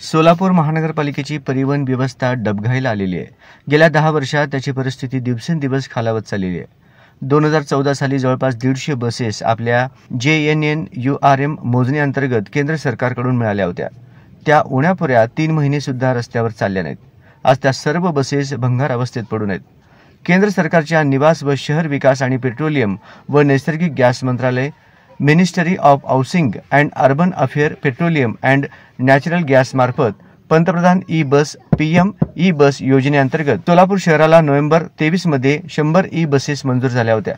सोलापूर महानगरपालिकेची परिवहन व्यवस्था डबघाईला आलेली आहे। गेल्या 10 वर्षात त्याची परिस्थिती दिवसेंदिवस खालावत चाललेली आहे। 2014 साली जवळपास 150 बसेस आपल्या JNNURM मोजणीअंतर्गत केंद्र सरकारकडून मिळाल्या होत्या। त्या उण्यापुऱ्या 3 महिने सुद्धा रस्त्यावर चालल्या नाहीत। आज त्या सर्व बसेस भंगार अवस्थेत पडून आहेत। केंद्र सरकारच्या निवास व शहर विकास आणि पेट्रोलियम व नैसर्गिक गॅस मंत्रालय, ministry of housing and urban affair, petroleum and natural gas मार्फत पंतप्रधान ई-बस PM ई-बस योजनेअंतर्गत सोलापूर शहराला नोव्हेंबर 23 मध्ये 100 ई-बसेस मंजूर झाल्या होत्या।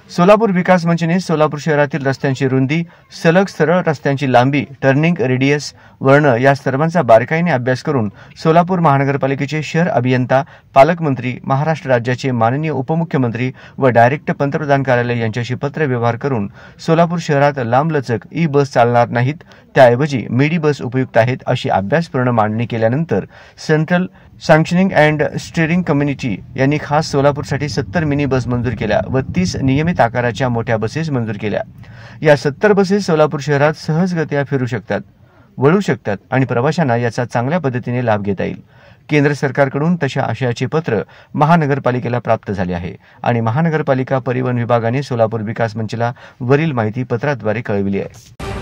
सोलापूर विकास मंचने सोलापूर शहरातील रस्त्यांची रुंदी, सलग सरळ रस्त्यांची लांबी, टर्निंग रेडियस, वर्ण या सर्वांचा बारकाईने अभ्यास करून सोलापूर महानगरपालिकेचे शहर अभियंता, पालकमंत्री, महाराष्ट्र राज्याचे माननीय उपमुख्यमंत्री व डायरेक्ट पंतप्रधान कार्यालय यांच्याशी पत्र व्यवहार करून सोलापूर शहरात लांबलचक ई-बस चालणार नाहीत, त्याऐवजी मिडी बस उपयुक्त आहेत अशी अभ्यासपूर्ण मांडणी केल्यानंतर सेंट्रल सँक्शनिंग अँड स्टीअरिंग कमिटी यांनी खास सोलापूरसाठी 70 मिनी बस मंजूर केल्या व 30 नियमित आकाराच्या मोठ्या बसेस मंजूर केल्या। या 70 बसेस सोलापूर शहरात सहजगत्या फिरू शकतात, वळू शकतात आणि प्रवाशांना याचा चांगल्या पद्धतीने लाभ घेता येईल। केंद्र सरकारकडून तशा आशयाचे पत्र महानगरपालिकेला प्राप्त झाले आहे आणि महानगरपालिका परिवहन विभागाने सोलापूर विकास मंचला वरील माहिती पत्राद्वारे कळविली आहे।